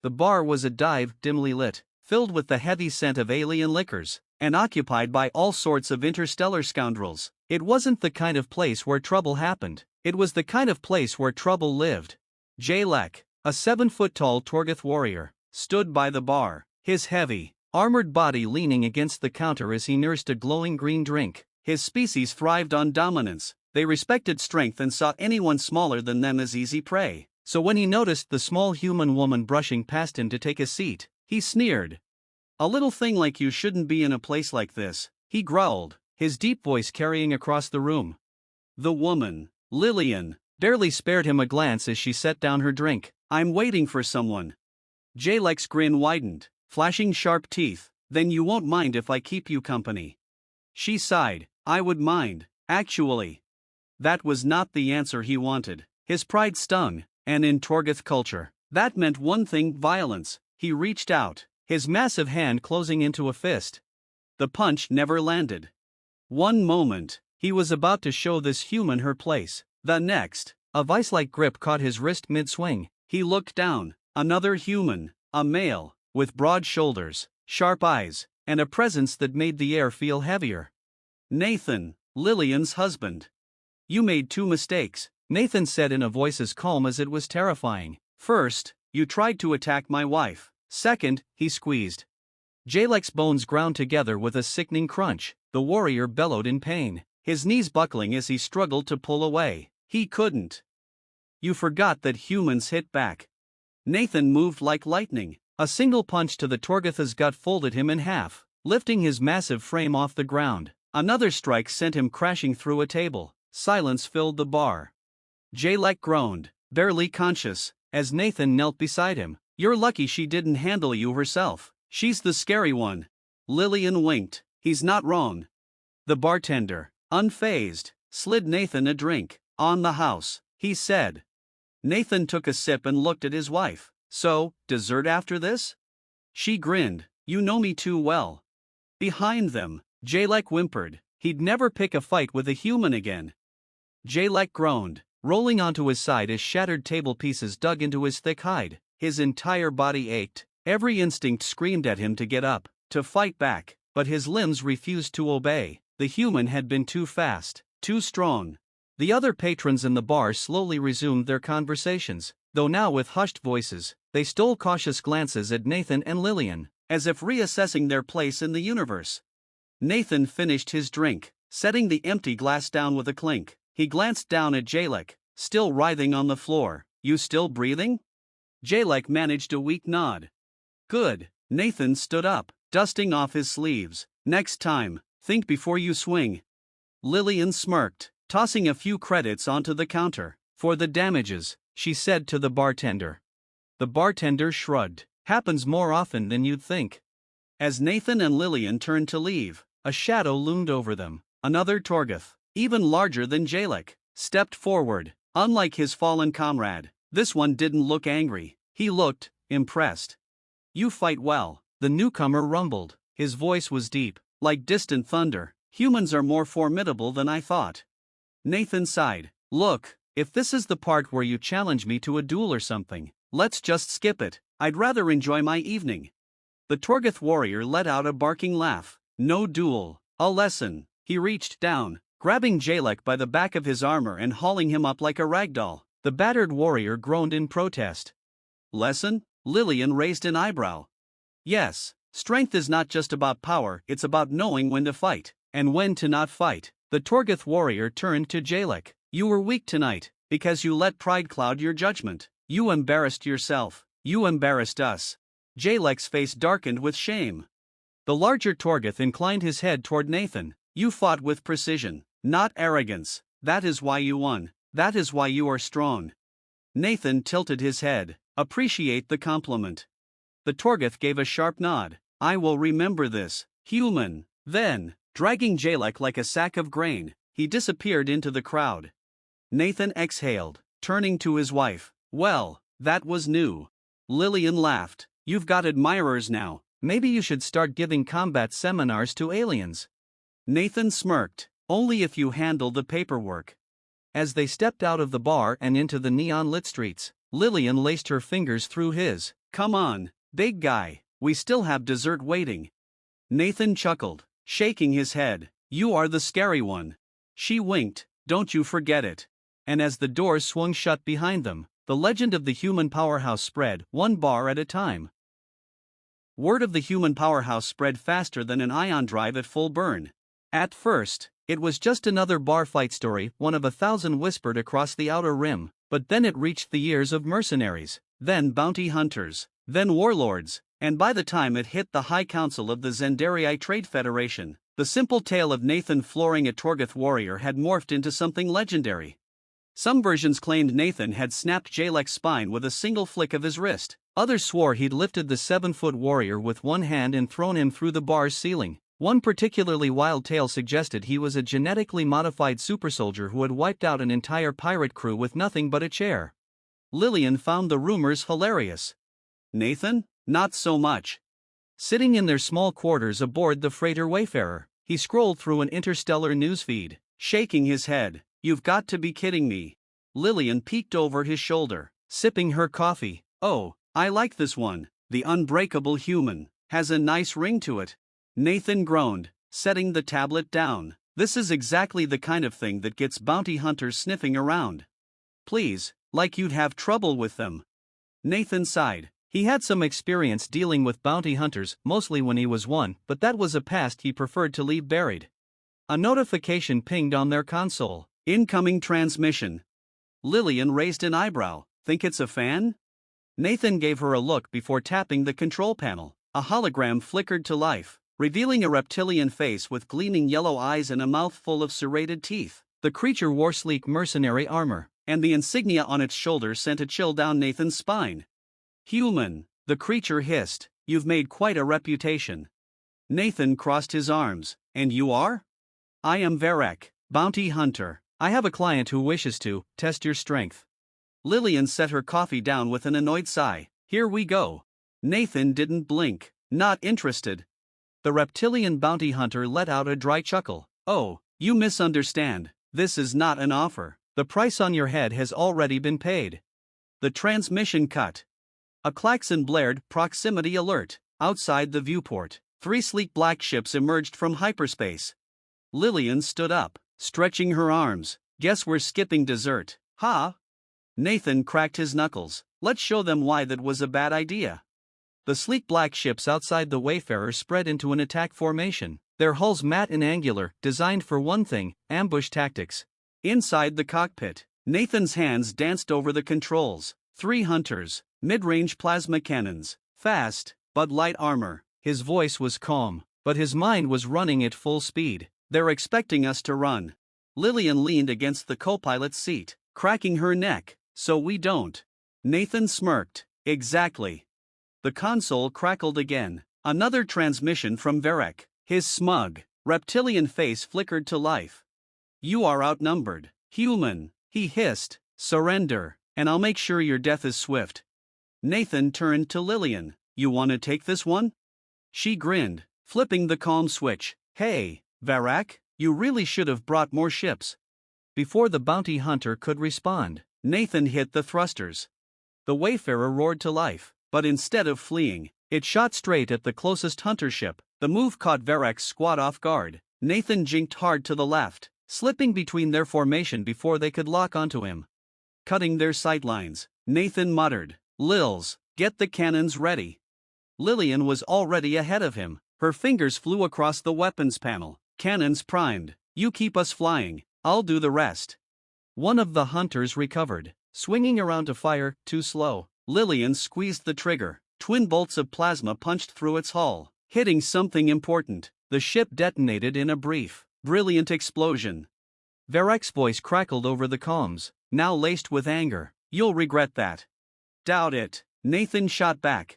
The bar was a dive, dimly lit, filled with the heavy scent of alien liquors, and occupied by all sorts of interstellar scoundrels. It wasn't the kind of place where trouble happened, it was the kind of place where trouble lived. Jalek, a 7-foot-tall Torgoth warrior, stood by the bar, his heavy, armored body leaning against the counter as he nursed a glowing green drink. His species thrived on dominance, they respected strength and saw anyone smaller than them as easy prey. So when he noticed the small human woman brushing past him to take a seat, he sneered. "A little thing like you shouldn't be in a place like this," he growled, his deep voice carrying across the room. The woman, Lillian, barely spared him a glance as she set down her drink. "I'm waiting for someone." Jalek's grin widened, flashing sharp teeth. "Then you won't mind if I keep you company?" She sighed. "I would mind, actually." That was not the answer he wanted. His pride stung, and in Torgoth culture, that meant one thing: violence. He reached out, his massive hand closing into a fist. The punch never landed. One moment, he was about to show this human her place. The next, a vice-like grip caught his wrist mid-swing. He looked down. Another human, a male, with broad shoulders, sharp eyes, and a presence that made the air feel heavier. Nathan, Lillian's husband. "You made 2 mistakes," Nathan said in a voice as calm as it was terrifying. "First, you tried to attack my wife. Second," he squeezed. Jalek's bones ground together with a sickening crunch. The warrior bellowed in pain, his knees buckling as he struggled to pull away. He couldn't. "You forgot that humans hit back." Nathan moved like lightning. A single punch to the Torgoth's gut folded him in half, lifting his massive frame off the ground. Another strike sent him crashing through a table. Silence filled the bar. Jalek groaned, barely conscious, as Nathan knelt beside him. "You're lucky she didn't handle you herself. She's the scary one." Lillian winked. "He's not wrong." The bartender, unfazed, slid Nathan a drink. "On the house," he said. Nathan took a sip and looked at his wife. "So, dessert after this?" She grinned. "You know me too well." Behind them, Jalek whimpered. He'd never pick a fight with a human again. Jalek groaned, rolling onto his side as shattered table pieces dug into his thick hide. His entire body ached. Every instinct screamed at him to get up, to fight back, but his limbs refused to obey. The human had been too fast, too strong. The other patrons in the bar slowly resumed their conversations, though now with hushed voices. They stole cautious glances at Nathan and Lillian, as if reassessing their place in the universe. Nathan finished his drink, setting the empty glass down with a clink. He glanced down at Jalek, still writhing on the floor. "You still breathing?" Jalek managed a weak nod. "Good." Nathan stood up, dusting off his sleeves. "Next time, think before you swing." Lillian smirked, tossing a few credits onto the counter. "For the damages," she said to the bartender. The bartender shrugged. "Happens more often than you'd think." As Nathan and Lillian turned to leave, a shadow loomed over them. Another Torgoth, even larger than Jalek, stepped forward. Unlike his fallen comrade, this one didn't look angry. He looked impressed. "You fight well," the newcomer rumbled. His voice was deep, like distant thunder. "Humans are more formidable than I thought." Nathan sighed. "Look, if this is the part where you challenge me to a duel or something, let's just skip it. I'd rather enjoy my evening." The Torgoth warrior let out a barking laugh. "No duel, a lesson." He reached down, grabbing Jalek by the back of his armor and hauling him up like a ragdoll. The battered warrior groaned in protest. "Lesson?" Lillian raised an eyebrow. "Yes, strength is not just about power, it's about knowing when to fight, and when to not fight." The Torgoth warrior turned to Jalek. "You were weak tonight, because you let pride cloud your judgment. You embarrassed yourself. You embarrassed us." Jalek's face darkened with shame. The larger Torgoth inclined his head toward Nathan. "You fought with precision, not arrogance. That is why you won. That is why you are strong." Nathan tilted his head. "Appreciate the compliment." The Torgoth gave a sharp nod. "I will remember this, human." Then, dragging Jalek like a sack of grain, he disappeared into the crowd. Nathan exhaled, turning to his wife. "Well, that was new." Lillian laughed. "You've got admirers now. Maybe you should start giving combat seminars to aliens." Nathan smirked. "Only if you handle the paperwork." As they stepped out of the bar and into the neon-lit streets, Lillian laced her fingers through his. Come on, big guy, we still have dessert waiting. Nathan chuckled, shaking his head. You are the scary one. She winked, don't you forget it. And as the doors swung shut behind them, the legend of the human powerhouse spread, one bar at a time. Word of the human powerhouse spread faster than an ion drive at full burn. At first, it was just another bar fight story, one of 1,000 whispered across the outer rim, but then it reached the ears of mercenaries, then bounty hunters, then warlords, and by the time it hit the High Council of the Zendarii Trade Federation, the simple tale of Nathan flooring a Torgoth warrior had morphed into something legendary. Some versions claimed Nathan had snapped Jalek's spine with a single flick of his wrist. Others swore he'd lifted the 7-foot warrior with one hand and thrown him through the bar's ceiling. One particularly wild tale suggested he was a genetically modified supersoldier who had wiped out an entire pirate crew with nothing but a chair. Lillian found the rumors hilarious. Nathan? Not so much. Sitting in their small quarters aboard the freighter Wayfarer, he scrolled through an interstellar newsfeed, shaking his head. You've got to be kidding me. Lillian peeked over his shoulder, sipping her coffee. Oh, I like this one. The Unbreakable Human. Has a nice ring to it. Nathan groaned, setting the tablet down. This is exactly the kind of thing that gets bounty hunters sniffing around. Please, like you'd have trouble with them. Nathan sighed. He had some experience dealing with bounty hunters, mostly when he was one, but that was a past he preferred to leave buried. A notification pinged on their console. Incoming transmission. Lillian raised an eyebrow. Think it's a fan? Nathan gave her a look before tapping the control panel. A hologram flickered to life, revealing a reptilian face with gleaming yellow eyes and a mouth full of serrated teeth. The creature wore sleek mercenary armor, and the insignia on its shoulder sent a chill down Nathan's spine. Human, the creature hissed, you've made quite a reputation. Nathan crossed his arms. And you are? I am Varek, bounty hunter. I have a client who wishes to test your strength. Lillian set her coffee down with an annoyed sigh. Here we go. Nathan didn't blink. Not interested. The reptilian bounty hunter let out a dry chuckle. Oh, you misunderstand. This is not an offer. The price on your head has already been paid. The transmission cut. A klaxon blared, proximity alert. Outside the viewport, 3 sleek black ships emerged from hyperspace. Lillian stood up, stretching her arms. Guess we're skipping dessert, huh? Nathan cracked his knuckles. Let's show them why that was a bad idea. The sleek black ships outside the Wayfarer spread into an attack formation, their hulls matte and angular, designed for one thing, ambush tactics. Inside the cockpit, Nathan's hands danced over the controls. 3 hunters, mid-range plasma cannons, fast, but light armor. His voice was calm, but his mind was running at full speed. They're expecting us to run. Lillian leaned against the co-pilot's seat, cracking her neck. So we don't. Nathan smirked. Exactly. The console crackled again. Another transmission from Varek. His smug, reptilian face flickered to life. You are outnumbered. Human, he hissed. Surrender, and I'll make sure your death is swift. Nathan turned to Lillian. You want to take this one? She grinned, flipping the calm switch. Hey, Varek, you really should have brought more ships. Before the bounty hunter could respond, Nathan hit the thrusters. The Wayfarer roared to life, but instead of fleeing, it shot straight at the closest hunter ship. The move caught Varek's squad off guard. Nathan jinked hard to the left, slipping between their formation before they could lock onto him. Cutting their sightlines, Nathan muttered, Lils, get the cannons ready. Lillian was already ahead of him. Her fingers flew across the weapons panel. Cannons primed. You keep us flying, I'll do the rest. One of the hunters recovered, swinging around to fire, too slow. Lillian squeezed the trigger. Twin bolts of plasma punched through its hull, hitting something important. The ship detonated in a brief, brilliant explosion. Varek's voice crackled over the comms, now laced with anger. You'll regret that. Doubt it, Nathan shot back.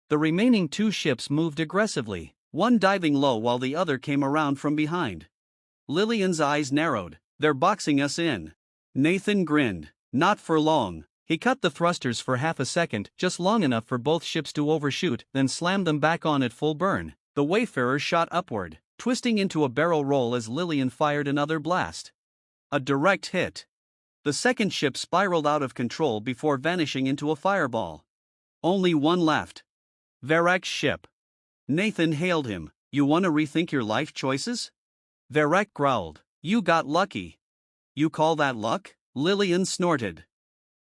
The remaining 2 ships moved aggressively, one diving low while the other came around from behind. Lillian's eyes narrowed. They're boxing us in. Nathan grinned. Not for long. He cut the thrusters for half a second, just long enough for both ships to overshoot, then slammed them back on at full burn. The Wayfarer shot upward, twisting into a barrel roll as Lillian fired another blast. A direct hit. The second ship spiraled out of control before vanishing into a fireball. Only one left. Varek's ship. Nathan hailed him. You wanna rethink your life choices? Varek growled. You got lucky. You call that luck? Lillian snorted.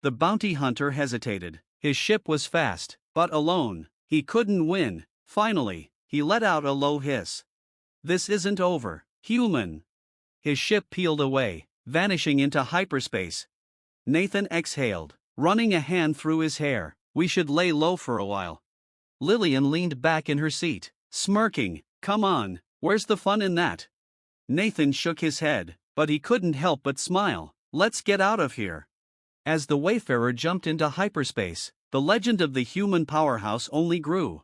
The bounty hunter hesitated. His ship was fast, but alone. He couldn't win. Finally, he let out a low hiss. This isn't over, human. His ship peeled away, vanishing into hyperspace. Nathan exhaled, running a hand through his hair. We should lay low for a while. Lillian leaned back in her seat, smirking. Come on, where's the fun in that? Nathan shook his head, but he couldn't help but smile. Let's get out of here. As the Wayfarer jumped into hyperspace, the legend of the human powerhouse only grew.